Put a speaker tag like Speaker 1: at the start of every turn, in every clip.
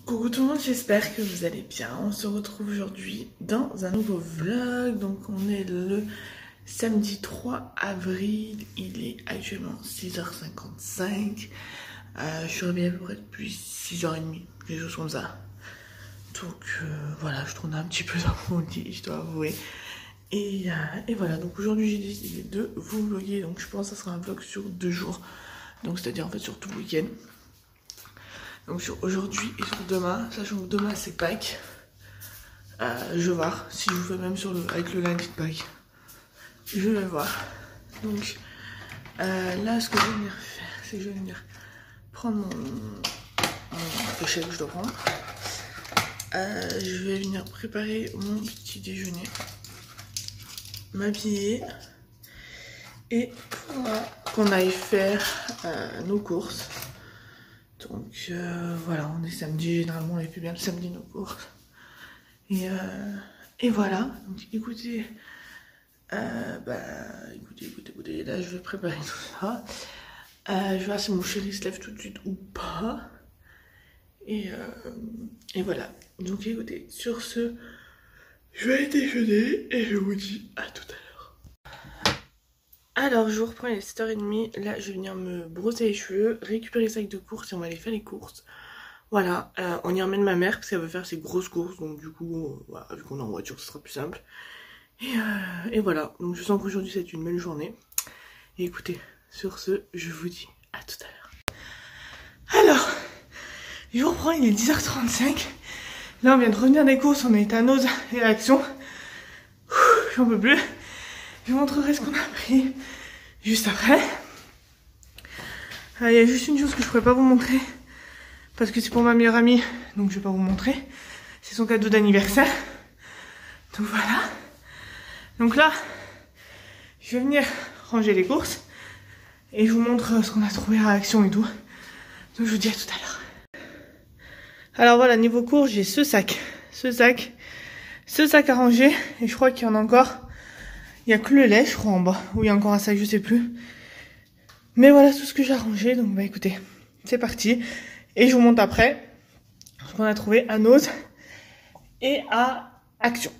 Speaker 1: Coucou tout le monde, j'espère que vous allez bien. On se retrouve aujourd'hui dans un nouveau vlog. Donc on est le samedi 3 avril, il est actuellement 6h55. Je suis réveillée à peu près depuis 6h30, quelque chose comme ça. Donc voilà, je tourne un petit peu dans mon lit, je dois avouer. Et voilà, donc aujourd'hui j'ai décidé de vous vlogger. Donc je pense que ça sera un vlog sur 2 jours. Donc c'est-à-dire en fait sur tout le week-end. Donc sur aujourd'hui et sur demain, sachant que demain c'est Pâques, je vais voir si je vous fais même avec le lundi de Pâques. Je vais voir. Donc là ce que je vais venir faire, c'est que je vais venir prendre mon péché que je dois prendre. Je vais venir préparer mon petit déjeuner, m'habiller et qu'on aille faire nos courses. Donc voilà, on est samedi, généralement on les fait bien le samedi nos courses. Et voilà, donc écoutez, écoutez, là je vais préparer tout ça. Je vais voir si mon chéri se lève tout de suite ou pas. Et voilà, donc écoutez, sur ce, je vais aller déjeuner et je vous dis à tout à l'heure. Alors je vous reprends, il est 7h30, là je vais venir me brosser les cheveux, récupérer le sac de courses et on va aller faire les courses. Voilà, on y emmène ma mère parce qu'elle veut faire ses grosses courses, donc du coup, voilà, vu qu'on est en voiture, ce sera plus simple. Et voilà, donc je sens qu'aujourd'hui c'est une belle journée. Et écoutez, sur ce, je vous dis à tout à l'heure. Alors, je vous reprends, il est 10h35. Là on vient de revenir des courses, on est à Noz et à Action. J'en peux plus. Je vous montrerai ce qu'on a pris juste après. Il y a juste une chose que je pourrais pas vous montrer parce que c'est pour ma meilleure amie, donc je vais pas vous montrer. C'est son cadeau d'anniversaire. Donc voilà. Donc là, je vais venir ranger les courses et je vous montre ce qu'on a trouvé à Action et tout. Donc je vous dis à tout à l'heure. Alors voilà, niveau courses, j'ai ce sac à ranger et je crois qu'il y en a encore. Il n'y a que le lait, je crois, en bas. Ou il y a encore un sac, je sais plus. Mais voilà tout ce que j'ai rangé. Donc, bah écoutez, c'est parti. Et je vous montre après ce qu'on a trouvé à Noz et à Action.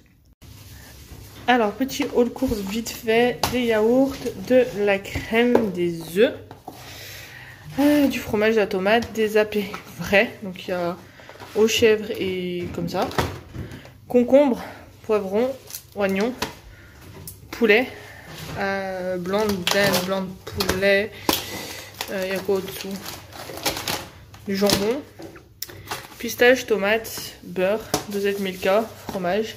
Speaker 1: Alors, petit haul course vite fait. Des yaourts, de la crème, des œufs, du fromage à tomate, des apés vrais. Donc, il y a aux chèvres et comme ça. Concombre, poivron, oignon. Poulet, blanc de dinde, blanc de poulet, il y a quoi au-dessous? Du jambon, pistache, tomate, beurre, dosette Milka, fromage.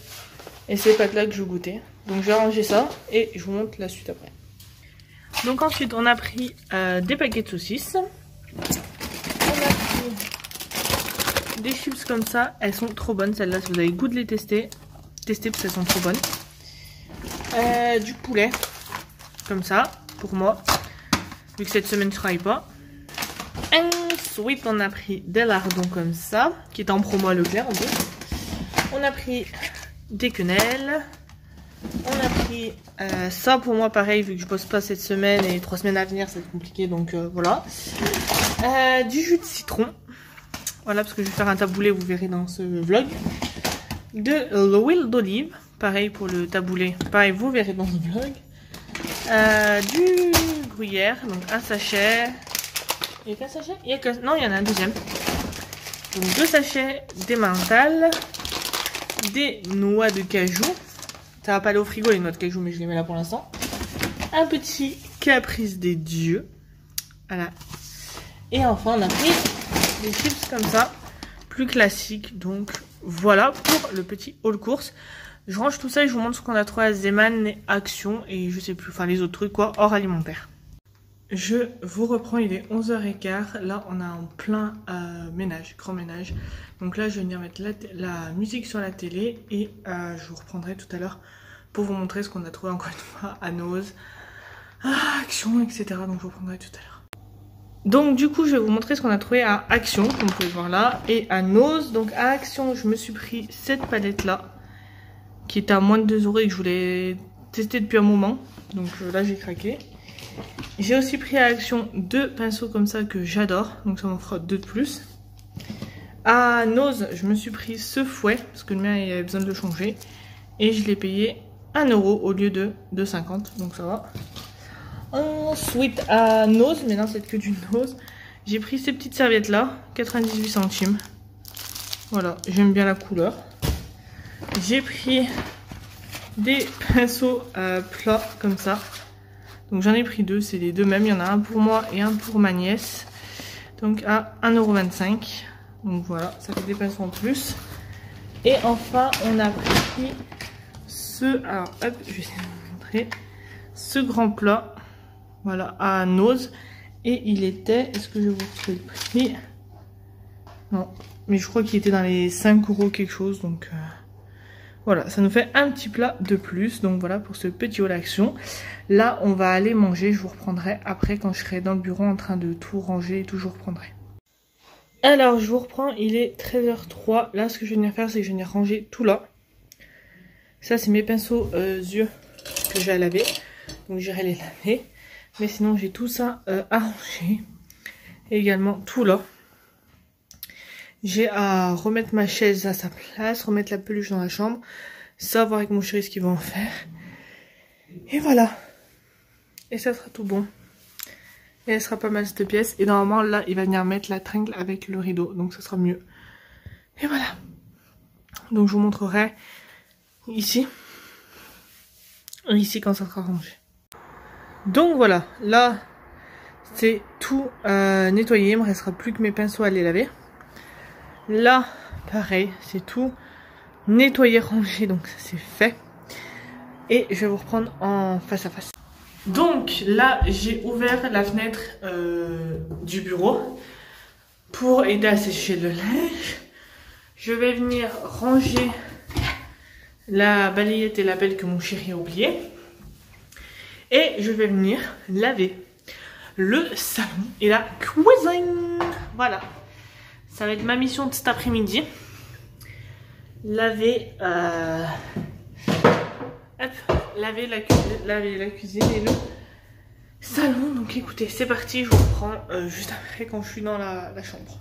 Speaker 1: Et ces pâtes là que je vais goûter. Donc je vais ranger ça et je vous montre la suite après. Donc ensuite on a pris des paquets de saucisses. On a pris des chips comme ça, elles sont trop bonnes celles-là. Si vous avez le goût de les tester parce qu'elles sont trop bonnes. Du poulet, comme ça, pour moi, vu que cette semaine je travaille pas. Ensuite, on a pris des lardons comme ça, qui est en promo à Leclerc en plus. On a pris des quenelles. On a pris ça pour moi, pareil, vu que je bosse pas cette semaine et 3 semaines à venir, c'est compliqué, donc voilà. Du jus de citron. Voilà, parce que je vais faire un taboulé, vous verrez dans ce vlog. De l'huile d'olive. Pareil pour le taboulé. Pareil, vous verrez dans ce vlog. Du gruyère. Donc un sachet. Il y a qu'un sachet? Non, il y en a un deuxième. Donc 2 sachets d'emmental. Des noix de cajou. Ça va pas aller au frigo les noix de cajou, mais je les mets là pour l'instant. Un petit caprice des dieux. Voilà. Et enfin, on a pris des chips comme ça. Plus classiques. Donc voilà pour le petit haul course. Je range tout ça et je vous montre ce qu'on a trouvé à Zeman et Action et je sais plus, enfin les autres trucs quoi, hors alimentaire. Je vous reprends, il est 11h15, là on a en plein ménage, grand ménage. Donc là je vais venir mettre la musique sur la télé et je vous reprendrai tout à l'heure pour vous montrer ce qu'on a trouvé encore une fois à Noz, à Action, etc. Donc je vous reprendrai tout à l'heure. Donc du coup je vais vous montrer ce qu'on a trouvé à Action, comme vous pouvez voir là, et à Noz. Donc à Action je me suis pris cette palette là, qui était à moins de 2 € et que je voulais tester depuis un moment. Donc là j'ai craqué. J'ai aussi pris à Action 2 pinceaux comme ça que j'adore. Donc ça m'en fera 2 de plus. À Nose, je me suis pris ce fouet parce que le mien il avait besoin de le changer. Et je l'ai payé 1 € au lieu de 2,50, donc ça va. Ensuite à Nose, mais non c'est que du Nose, j'ai pris ces petites serviettes là, 98 centimes. Voilà, j'aime bien la couleur. J'ai pris des pinceaux plats comme ça. Donc j'en ai pris deux, c'est les deux mêmes. Il y en a un pour moi et un pour ma nièce. Donc à 1,25 €. Donc voilà, ça fait des pinceaux en plus. Et enfin, on a pris ce... Alors hop, je vais essayer de vous montrer. Ce grand plat. Voilà, à Nose. Et il était... Est-ce que je vous fais le prix? Non, mais je crois qu'il était dans les 5 € quelque chose. Donc... voilà, ça nous fait un petit plat de plus. Donc voilà pour ce petit haul action. Là, on va aller manger. Je vous reprendrai après quand je serai dans le bureau en train de tout ranger et tout, je vous reprendrai. Alors, je vous reprends. Il est 13h03. Là, ce que je viens de faire, c'est que je viens de ranger tout là. Ça, c'est mes pinceaux yeux que j'ai à laver. Donc, j'irai les laver. Mais sinon, j'ai tout ça à ranger. Et également tout là. J'ai à remettre ma chaise à sa place, remettre la peluche dans la chambre, savoir avec mon chéri ce qu'il va en faire. Et voilà. Et ça sera tout bon. Et elle sera pas mal cette pièce. Et normalement là, il va venir mettre la tringle avec le rideau. Donc ça sera mieux. Et voilà. Donc je vous montrerai ici. Ici quand ça sera rangé. Donc voilà. Là, c'est tout nettoyé. Il me restera plus que mes pinceaux à les laver. Là, pareil, c'est tout nettoyé, rangé, donc ça c'est fait. Et je vais vous reprendre en face à face. Donc là, j'ai ouvert la fenêtre du bureau pour aider à sécher le linge. Je vais venir ranger la balayette et la pelle que mon chéri a oublié. Et je vais venir laver le salon et la cuisine. Voilà. Ça va être ma mission de cet après-midi. Laver, laver la cuisine et le salon. Donc écoutez, c'est parti. Je vous reprends juste après quand je suis dans la chambre.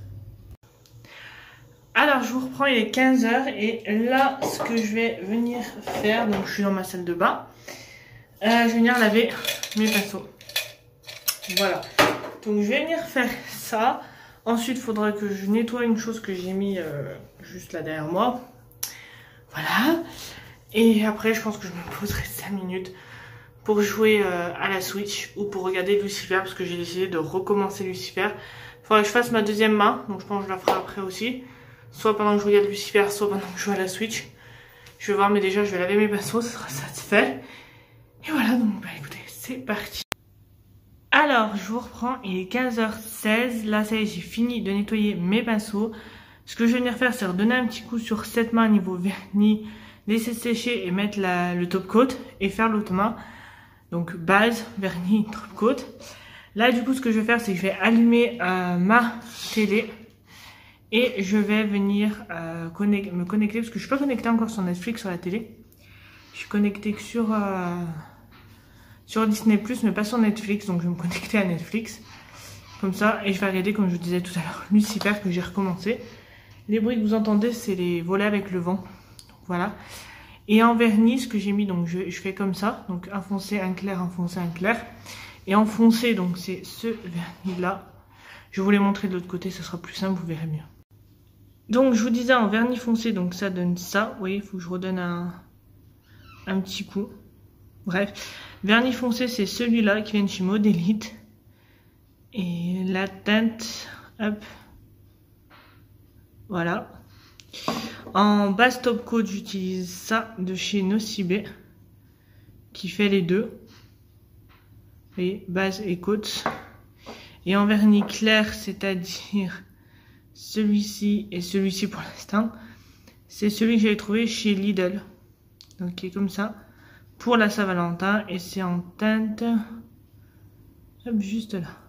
Speaker 1: Alors je vous reprends, il est 15 h. Et là, ce que je vais venir faire, donc je suis dans ma salle de bain. Je vais venir laver mes pinceaux. Voilà. Donc je vais venir faire ça. Ensuite, il faudra que je nettoie une chose que j'ai mis juste là derrière moi. Voilà. Et après, je pense que je me poserai 5 minutes pour jouer à la Switch ou pour regarder Lucifer parce que j'ai décidé de recommencer Lucifer. Il faudra que je fasse ma deuxième main, donc je pense que je la ferai après aussi. Soit pendant que je regarde Lucifer, soit pendant que je joue à la Switch. Je vais voir, mais déjà, je vais laver mes pinceaux, ça sera satisfait. Et voilà, donc bah écoutez, c'est parti. Alors, je vous reprends, il est 15 h 16. Là, ça y est, j'ai fini de nettoyer mes pinceaux. Ce que je vais venir faire, c'est redonner un petit coup sur cette main niveau vernis, laisser sécher et mettre le top coat et faire l'autre main. Donc, base, vernis, top coat. Là, du coup, ce que je vais faire, c'est que je vais allumer ma télé et je vais venir me connecter parce que je suis pas connectée encore sur Netflix sur la télé. Je suis connectée que sur Disney+, mais pas sur Netflix, donc je vais me connecter à Netflix. Comme ça, et je vais regarder, comme je vous disais tout à l'heure, Lucifer que j'ai recommencé. Les bruits que vous entendez, c'est les volets avec le vent. Donc voilà. Et en vernis, ce que j'ai mis, donc je fais comme ça. Donc un foncé, un clair, un foncé, un clair. Et en foncé, donc c'est ce vernis-là. Je vais vous les montrer de l'autre côté, ce sera plus simple, vous verrez mieux. Donc je vous disais en vernis foncé, donc ça donne ça. Vous voyez, il faut que je redonne un petit coup. Bref, vernis foncé, c'est celui-là qui vient de chez Modélite. Et la teinte, hop, voilà. En base top coat, j'utilise ça de chez Nocibé, qui fait les deux. Vous voyez, base et coat. Et en vernis clair, c'est-à-dire celui-ci et celui-ci pour l'instant, c'est celui que j'avais trouvé chez Lidl. Donc qui est comme ça. Pour la Saint-Valentin et c'est en teinte hop, juste là,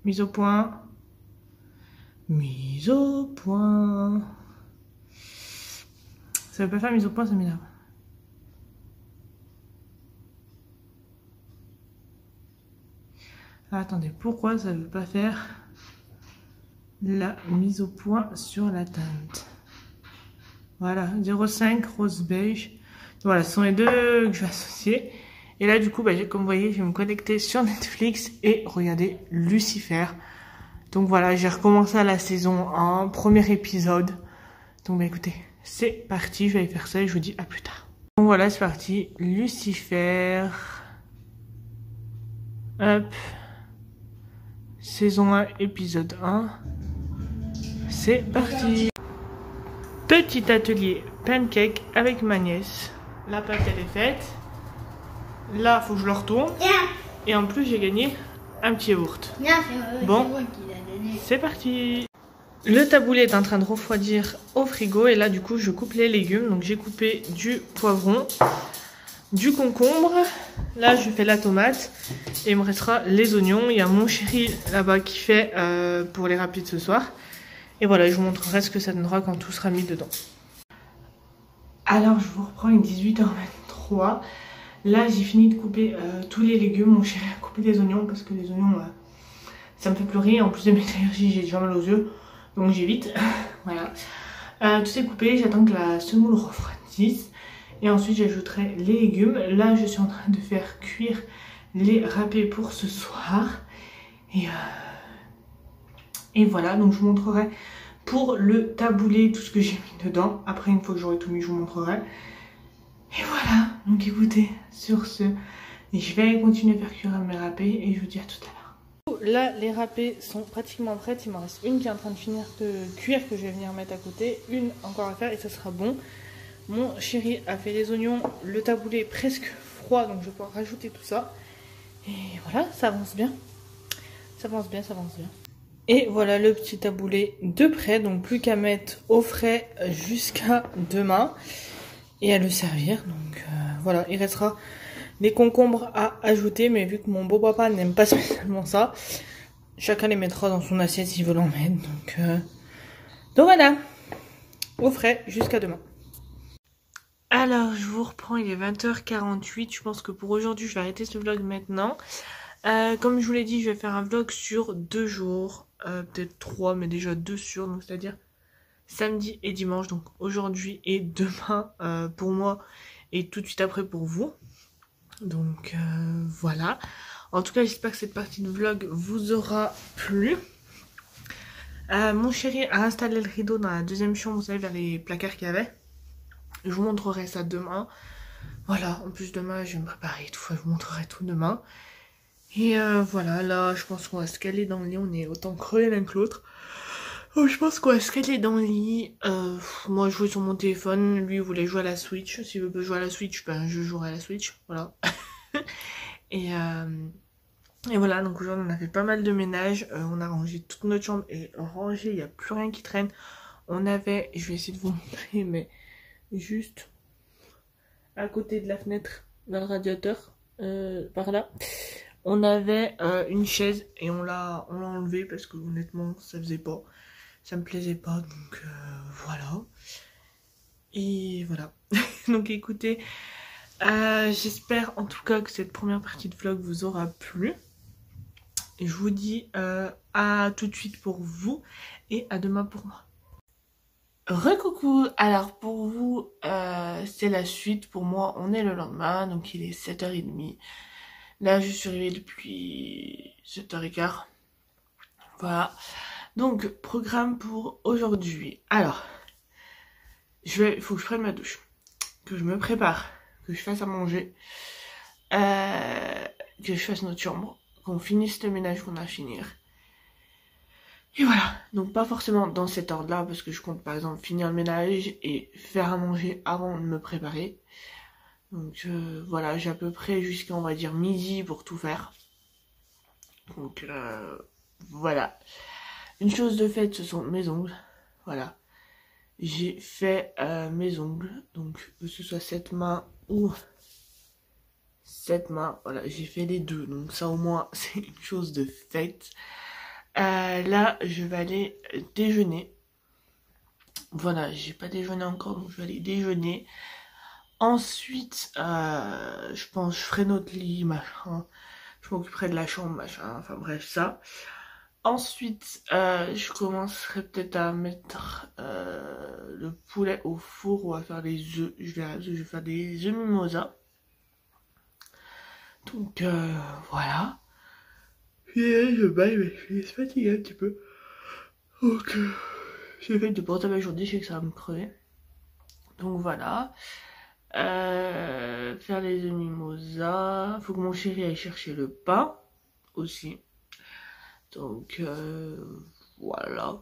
Speaker 1: mise au point, ça veut pas faire mise au point, ça m'énerve. Ah, attendez, pourquoi ça veut pas faire la mise au point sur la teinte. Voilà, 05 rose beige. Voilà, ce sont les deux que je vais associer. Et là, du coup, bah, comme vous voyez, je vais me connecter sur Netflix et regarder Lucifer. Donc voilà, j'ai recommencé à la saison 1, premier épisode. Donc bah, écoutez, c'est parti, je vais aller faire ça et je vous dis à plus tard. Donc voilà, c'est parti, Lucifer. Hop. Saison 1, épisode 1. C'est parti. Petit atelier pancake avec ma nièce. La pâte elle est faite. Là, faut que je le retourne. Et en plus, j'ai gagné un petit yaourt. Bon, c'est parti. Le taboulé est en train de refroidir au frigo. Et là, du coup, je coupe les légumes. Donc, j'ai coupé du poivron, du concombre. Là, je fais la tomate. Et il me restera les oignons. Il y a mon chéri là-bas qui fait pour les rapides ce soir. Et voilà, je vous montrerai ce que ça donnera quand tout sera mis dedans. Alors, je vous reprends, il est 18h23. Là, j'ai fini de couper tous les légumes. Mon chéri a coupé des oignons parce que les oignons, ça me fait pleurer. En plus de mes allergies, j'ai déjà mal aux yeux. Donc, j'évite. Voilà. Tout est coupé. J'attends que la semoule refroidisse. Et ensuite, j'ajouterai les légumes. Là, je suis en train de faire cuire les râpés pour ce soir. Et voilà. Donc, je vous montrerai pour le taboulé tout ce que j'ai mis dedans. Après, une fois que j'aurai tout mis, je vous montrerai. Et voilà, donc écoutez, sur ce, je vais continuer à faire cuire mes râpés et je vous dis à tout à l'heure. Là, les râpés sont pratiquement prêtes. Il m'en reste une qui est en train de finir de cuire que je vais venir mettre à côté. Une encore à faire et ça sera bon. Mon chéri a fait les oignons. Le taboulé est presque froid, donc je vais pouvoir rajouter tout ça. Et voilà, ça avance bien. Ça avance bien, ça avance bien. Et voilà le petit taboulé de près. Donc plus qu'à mettre au frais jusqu'à demain. Et à le servir, donc voilà, il restera des concombres à ajouter, mais vu que mon beau papa n'aime pas spécialement ça, chacun les mettra dans son assiette s'il veut l'en mettre, donc voilà, au frais jusqu'à demain. Alors je vous reprends, il est 20h48, je pense que pour aujourd'hui je vais arrêter ce vlog maintenant. Comme je vous l'ai dit, je vais faire un vlog sur 2 jours, peut-être 3, mais déjà 2 sûrs, donc c'est-à-dire samedi et dimanche, donc aujourd'hui et demain pour moi et tout de suite après pour vous. Donc voilà. En tout cas, j'espère que cette partie de vlog vous aura plu. Mon chéri a installé le rideau dans la deuxième chambre, vous savez, vers les placards qu'il y avait. Je vous montrerai ça demain. Voilà, en plus demain, je vais me préparer tout, je vous montrerai tout demain. Et voilà, là, je pense qu'on va se caler dans le lit, on est autant crevés l'un que l'autre. Oh, je pense qu'on va se caler dans le lit. Moi, je jouais sur mon téléphone. Lui, il voulait jouer à la Switch. S'il veut pas jouer à la Switch, ben, je jouerai à la Switch. Voilà. et voilà, donc aujourd'hui, on a fait pas mal de ménage. On a rangé toute notre chambre. Et rangé, il n'y a plus rien qui traîne. On avait, je vais essayer de vous montrer, mais juste à côté de la fenêtre, dans le radiateur, par là, on avait une chaise et on l'a enlevée parce que honnêtement, ça faisait pas. Ça me plaisait pas, donc voilà. Et voilà. Donc écoutez, j'espère en tout cas que cette première partie de vlog vous aura plu. Et je vous dis à tout de suite pour vous et à demain pour moi. Recoucou, alors pour vous, c'est la suite. Pour moi, on est le lendemain, donc il est 7h30. Là, je suis arrivée depuis 7h15. Voilà. Donc, programme pour aujourd'hui. Alors, il faut que je prenne ma douche, que je me prépare, que je fasse à manger, que je fasse notre chambre, qu'on finisse le ménage qu'on a à finir. Et voilà, donc pas forcément dans cet ordre-là, parce que je compte par exemple finir le ménage et faire à manger avant de me préparer. Donc voilà, j'ai à peu près jusqu'à on va dire midi pour tout faire. Donc voilà. Une chose de faite, ce sont mes ongles. Voilà. J'ai fait mes ongles. Donc, que ce soit cette main ou cette main. Voilà, j'ai fait les deux. Donc, ça au moins, c'est une chose de faite. Là, je vais aller déjeuner. Voilà, j'ai pas déjeuné encore. Donc, je vais aller déjeuner. Ensuite, je pense je ferai notre lit, machin. Je m'occuperai de la chambre, machin. Enfin, bref, ça. Ensuite, je commencerai peut-être à mettre le poulet au four ou à faire les œufs. Je vais faire des œufs mimosa. Donc voilà. Et je suis fatiguée un petit peu. Donc j'ai fait du portable aujourd'hui, je sais que ça va me crever. Donc voilà. Faire les œufs mimosa. Faut que mon chéri aille chercher le pain aussi. Donc voilà.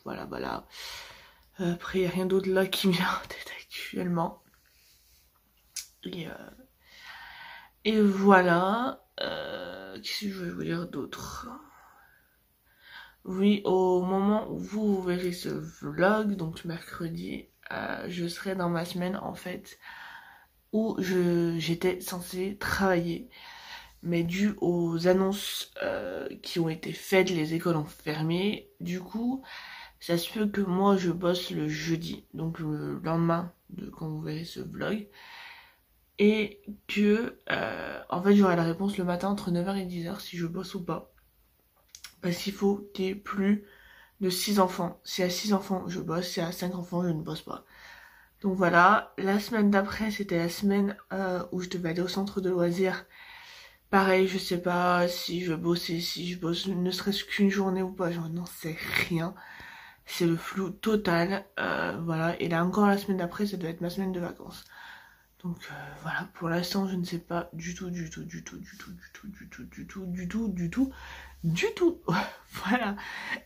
Speaker 1: Voilà. Après, il n'y a rien d'autre là qui me vient en tête actuellement. Et voilà. Qu'est-ce que je vais vous dire d'autre? Oui, au moment où vous verrez ce vlog, donc mercredi, je serai dans ma semaine en fait où j'étais censée travailler. Mais dû aux annonces qui ont été faites, les écoles ont fermé. Du coup, ça se peut que moi je bosse le jeudi, donc le lendemain de quand vous verrez ce vlog. Et que en fait j'aurai la réponse le matin entre 9h et 10h si je bosse ou pas. Parce qu'il faut qu'il y ait plus de 6 enfants. Si à 6 enfants je bosse, si à 5 enfants je ne bosse pas. Donc voilà, la semaine d'après c'était la semaine où je devais aller au centre de loisirs. Pareil, je sais pas si je bossais, si je bosse ne serait-ce qu'une journée ou pas, j'en sais rien. C'est le flou total, voilà. Et là encore la semaine d'après, ça doit être ma semaine de vacances. Donc voilà, pour l'instant je ne sais pas du tout. Voilà.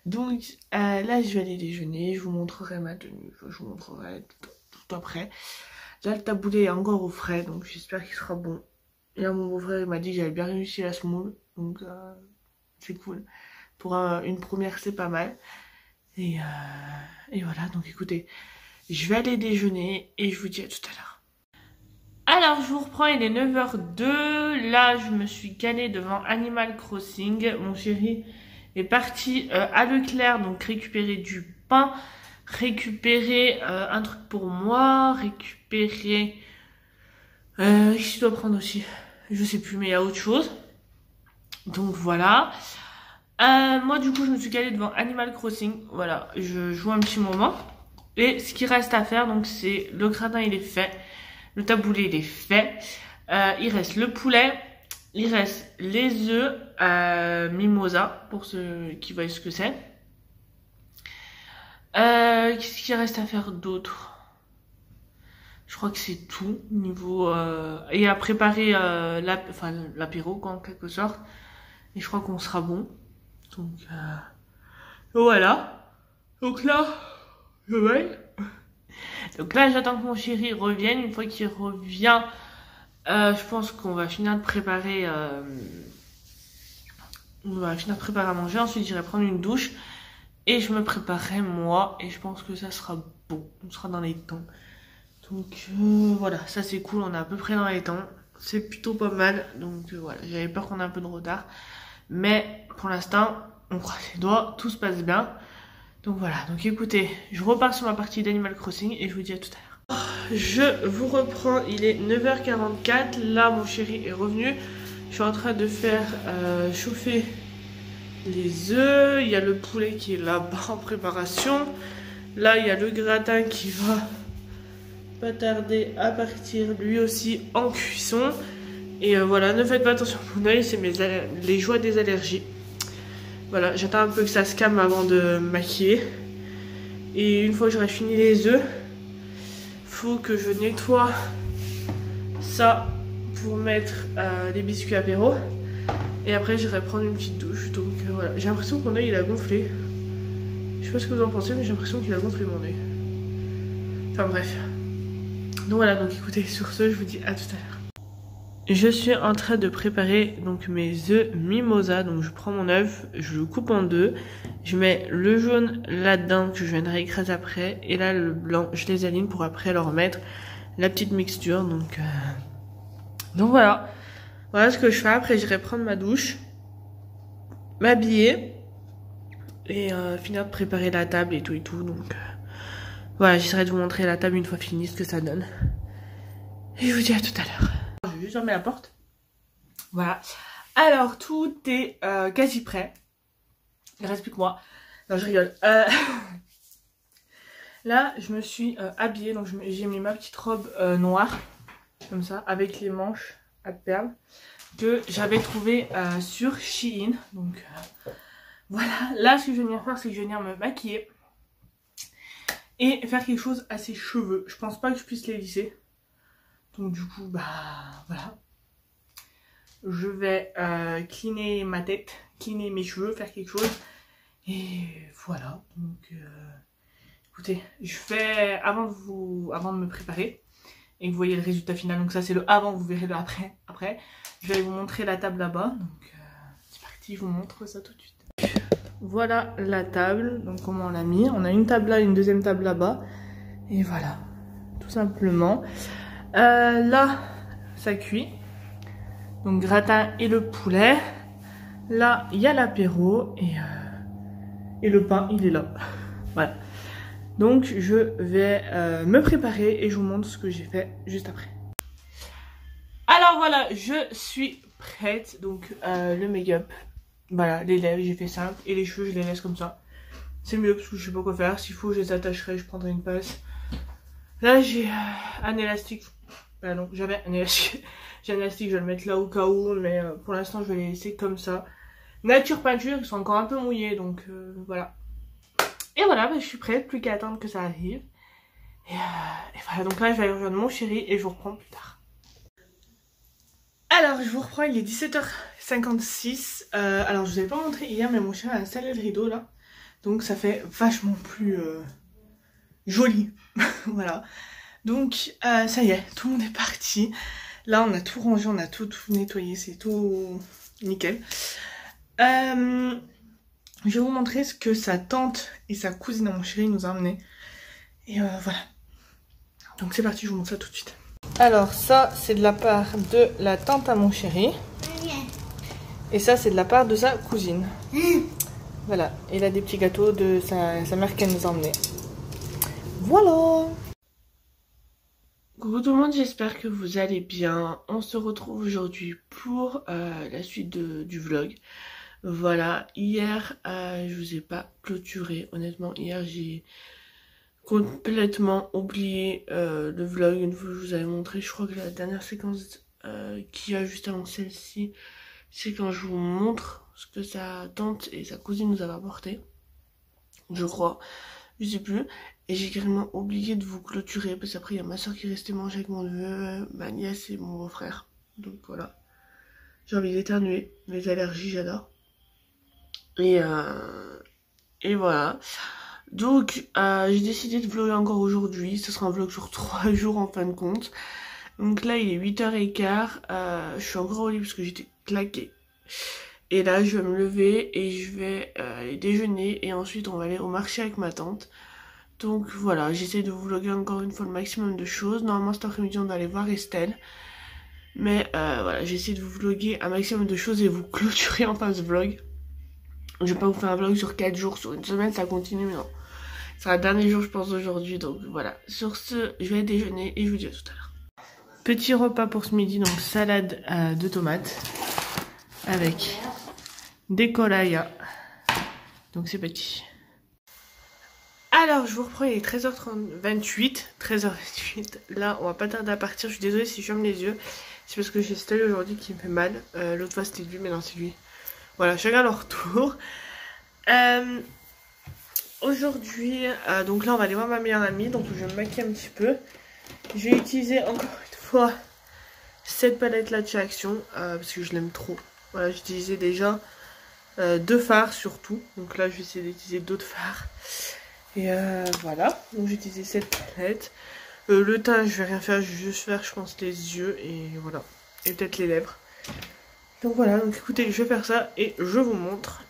Speaker 1: Donc là je vais aller déjeuner, je vous montrerai ma tenue, je vous montrerai tout après. Là le taboulé est encore au frais, donc j'espère qu'il sera bon. Et là mon beau-frère il m'a dit que j'avais bien réussi la semoule, donc c'est cool. Pour une première c'est pas mal. Et voilà, donc écoutez, je vais aller déjeuner et je vous dis à tout à l'heure. Alors je vous reprends, il est 9h02, là je me suis calée devant Animal Crossing. Mon chéri est parti à Leclerc, donc récupérer du pain, récupérer un truc pour moi, récupérer... qu'est-ce qu'il doit prendre aussi? Je sais plus, mais il y a autre chose. Donc voilà. Moi du coup je me suis calée devant Animal Crossing, voilà, je joue un petit moment. Et ce qui reste à faire, donc c'est le gratin il est fait. Le taboulé il est fait. Il reste le poulet. Il reste les œufs mimosa. Pour ceux qui voient ce que c'est. Qu'est-ce qu'il reste à faire d'autre? Je crois que c'est tout. Niveau et à préparer l'apéro en quelque sorte. Et je crois qu'on sera bon. Donc voilà. Donc là, je vais. Donc là, j'attends que mon chéri revienne. Une fois qu'il revient, je pense qu'on va finir de préparer. On va finir de préparer à manger. Ensuite, j'irai prendre une douche et je me préparerai moi. Et je pense que ça sera bon. On sera dans les temps. Donc voilà, ça c'est cool. On est à peu près dans les temps. C'est plutôt pas mal. Donc voilà, j'avais peur qu'on ait un peu de retard, mais pour l'instant, on croise les doigts. Tout se passe bien. Donc voilà, donc écoutez, je repars sur ma partie d'Animal Crossing et je vous dis à tout à l'heure. Je vous reprends, il est 9h44, là mon chéri est revenu. Je suis en train de faire chauffer les œufs, il y a le poulet qui est là-bas en préparation. Là il y a le gratin qui va pas tarder à partir lui aussi en cuisson. Et voilà, ne faites pas attention à mon oeil, c'est les joies des allergies. Voilà, j'attends un peu que ça se calme avant de maquiller. Et une fois que j'aurai fini les œufs, faut que je nettoie ça pour mettre les biscuits apéro. Et après, j'irai prendre une petite douche. Donc voilà, j'ai l'impression que mon œil il a gonflé. Je sais pas ce que vous en pensez, mais j'ai l'impression qu'il a gonflé mon œil. Enfin bref. Donc voilà, donc écoutez, sur ce, je vous dis à tout à l'heure. Je suis en train de préparer donc mes œufs mimosa. Donc je prends mon œuf, je le coupe en deux, je mets le jaune là-dedans que je viendrai écraser après, et là le blanc je les aligne pour après leur mettre la petite mixture. Donc voilà, voilà ce que je fais. Après j'irai prendre ma douche, m'habiller et finir de préparer la table et tout. Donc voilà, j'essaierai de vous montrer la table une fois finie ce que ça donne. Et je vous dis à tout à l'heure. Je vais juste fermer la porte. Voilà. Alors, tout est quasi prêt. Il reste plus que moi. Non, je rigole. Là, je me suis habillée. Donc, j'ai mis ma petite robe noire. Comme ça, avec les manches à perles. Que j'avais trouvé sur Shein. Donc, voilà. Là, ce que je vais venir faire, c'est que je vais venir me maquiller. Et faire quelque chose à ses cheveux. Je pense pas que je puisse les lisser. Donc, du coup, bah, voilà. Je vais cleaner ma tête, cleaner mes cheveux, faire quelque chose. Et voilà. Donc, écoutez, je fais avant de me préparer et que vous voyez le résultat final. Donc ça c'est le avant, vous verrez le après. Après, je vais vous montrer la table là-bas. Donc c'est parti, je vous montre ça tout de suite. Voilà la table. Donc comment on l'a mis. On a une table là, une deuxième table là-bas. Et voilà, tout simplement. Là, ça cuit. Donc gratin et le poulet. Là, il y a l'apéro et le pain, il est là. Voilà. Donc je vais me préparer et je vous montre ce que j'ai fait juste après. Alors voilà, je suis prête. Donc le make-up, voilà, les lèvres, j'ai fait simple. Et les cheveux, je les laisse comme ça. C'est mieux parce que je sais pas quoi faire. S'il faut, je les attacherai, je prendrai une pince. Là, j'ai un élastique. Ah non, j'avais un élastique. J'ai un élastique, je vais le mettre là au cas où. Mais pour l'instant, je vais les laisser comme ça. Nature peinture, ils sont encore un peu mouillés. Donc voilà. Et voilà, bah, je suis prête, plus qu'à attendre que ça arrive. Et voilà, donc là je vais aller rejoindre mon chéri et je vous reprends plus tard. Alors je vous reprends, il est 17h56. Alors je vous avais pas montré hier, mais mon chéri a installé le rideau là. Donc ça fait vachement plus joli. Voilà. Donc ça y est, tout le monde est parti. Là on a tout rangé, on a tout nettoyé, c'est tout nickel. Je vais vous montrer ce que sa tante et sa cousine à mon chéri nous ont amené. Et voilà. Donc c'est parti, je vous montre ça tout de suite. Alors ça, c'est de la part de la tante à mon chéri. Et ça, c'est de la part de sa cousine. Voilà. Et là, des petits gâteaux de sa mère qu'elle nous a emmenés. Voilà. Coucou tout le monde, j'espère que vous allez bien. On se retrouve aujourd'hui pour la suite du vlog. Voilà, hier je vous ai pas clôturé, honnêtement hier j'ai complètement oublié le vlog. Une fois que je vous avais montré, je crois que la dernière séquence qu'il y a juste avant celle-ci, c'est quand je vous montre ce que sa tante et sa cousine nous avaient apporté, je crois, je sais plus. Et j'ai carrément oublié de vous clôturer parce qu'après il y a ma soeur qui restait manger avec mon neveu, ma nièce et mon beau-frère. Donc voilà, j'ai envie d'éternuer, les allergies j'adore. Et voilà. Donc j'ai décidé de vlogger encore aujourd'hui. Ce sera un vlog sur 3 jours en fin de compte. Donc là il est 8h15. Je suis encore au lit parce que j'étais claquée. Et là je vais me lever et je vais aller déjeuner. Et ensuite on va aller au marché avec ma tante. Donc voilà, j'essaie de vous vlogger encore une fois le maximum de choses. Normalement cet après-midi on va aller voir Estelle. Mais voilà, j'essaie de vous vlogger un maximum de choses et vous clôturer enfin ce vlog. Je vais pas vous faire un vlog sur 4 jours, sur une semaine, ça continue, mais non. Ce sera le dernier jour, je pense, aujourd'hui. Donc voilà. Sur ce, je vais déjeuner et je vous dis à tout à l'heure. Petit repas pour ce midi, donc salade de tomates avec des colayas. Donc c'est parti. Alors, je vous reprends, il est 13h28. 13h28. Là, on va pas tarder à partir. Je suis désolée si je ferme les yeux. C'est parce que j'ai Estelle aujourd'hui qui me fait mal. L'autre fois c'était lui, mais non, c'est lui. Voilà, chacun leur tour. Aujourd'hui, donc là on va aller voir ma meilleure amie. Donc je vais me maquiller un petit peu. Je vais utiliser encore une fois cette palette là de chez Action. Parce que je l'aime trop. Voilà, j'utilisais déjà 2 fards surtout. Donc là je vais essayer d'utiliser d'autres fards. Et voilà, donc j'ai utilisé cette palette. Le teint je vais rien faire, je vais juste faire je pense les yeux et voilà. Et peut-être les lèvres. Donc voilà, donc écoutez, je vais faire ça et je vous montre.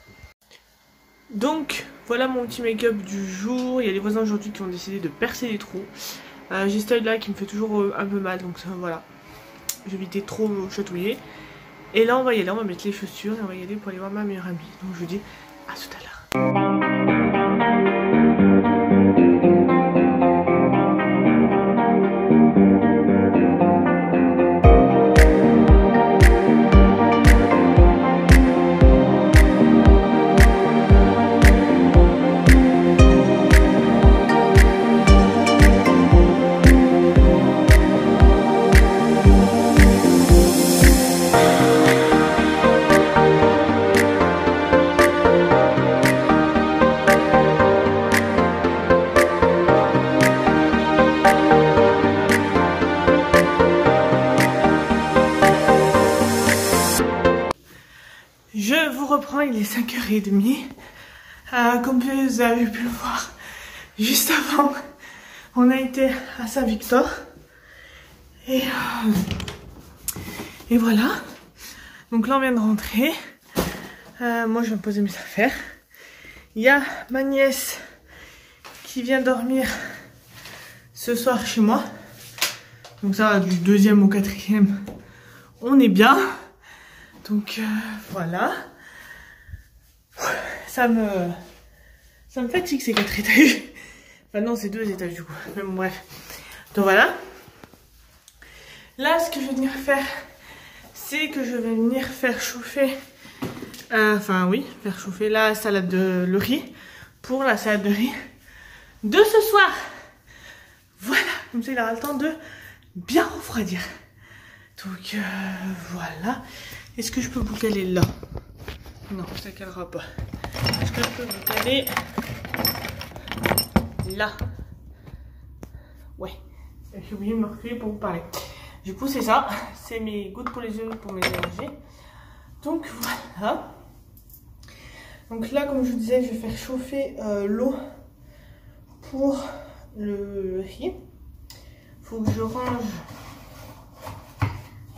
Speaker 1: Donc voilà mon petit make-up du jour. Il y a les voisins aujourd'hui qui ont décidé de percer les trous. J'ai cette là qui me fait toujours un peu mal, donc ça, voilà. J'ai évité trop me chatouiller. Et là on va y aller, on va mettre les chaussures et on va y aller pour aller voir ma meilleure amie. Donc je vous dis à tout à l'heure. reprend, il est 5h30. Comme vous avez pu le voir, juste avant, on a été à Saint-Victor. Et voilà. Donc là, on vient de rentrer. Moi, je vais me poser mes affaires. Il y a ma nièce qui vient dormir ce soir chez moi. Donc ça, du 2e au 4e, on est bien. Donc voilà. Ça me fatigue ces 4 étages. Enfin non, c'est 2 étages du coup. Mais bon, bref. Donc voilà. Là, ce que je vais venir faire, c'est que je vais venir faire chauffer. Faire chauffer la salade le riz pour la salade de riz de ce soir. Voilà. Comme ça, il aura le temps de bien refroidir. Donc voilà. Est-ce que je peux vous caler là? Non, ça calera pas. Est-ce que je peux vous caler là? Ouais. J'ai oublié de me reculer pour vous parler. Du coup, c'est ça. C'est mes gouttes pour les yeux pour mes allergies. Donc voilà. Donc là, comme je vous disais, je vais faire chauffer l'eau pour le riz. Faut que je range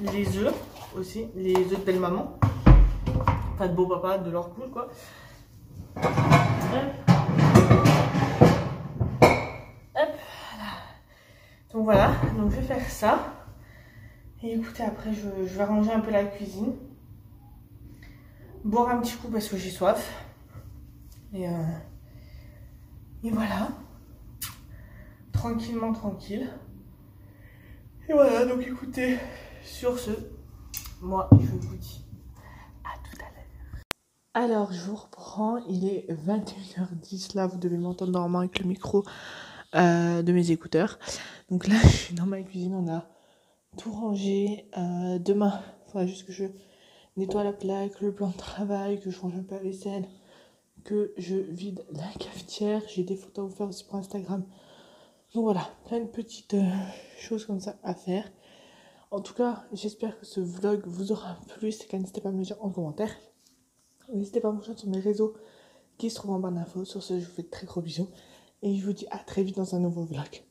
Speaker 1: les œufs aussi, les œufs de belle-maman. Enfin de beau-papa, de leur poule quoi. Hop. Hop. Donc voilà, donc je vais faire ça. Et écoutez, après je vais ranger un peu la cuisine. Boire un petit coup parce que j'ai soif. Et voilà. Tranquillement, tranquille. Et voilà, donc écoutez, sur ce, moi je vous dis à tout à l'heure. Alors, je vous reprends, il est 21h10, là vous devez m'entendre normalement avec le micro de mes écouteurs. Donc là, je suis dans ma cuisine, on a tout rangé. Demain, il faudra juste que je nettoie la plaque, le plan de travail, que je range un peu la vaisselle, que je vide la cafetière. J'ai des photos à vous faire aussi pour Instagram. Donc voilà, plein de petites choses comme ça à faire. En tout cas, j'espère que ce vlog vous aura plu. C'est qu'à n'hésitez pas à me le dire en commentaire. N'hésitez pas à me rejoindre sur mes réseaux qui se trouvent en barre d'infos. Sur ce, je vous fais de très gros bisous. Et je vous dis à très vite dans un nouveau vlog.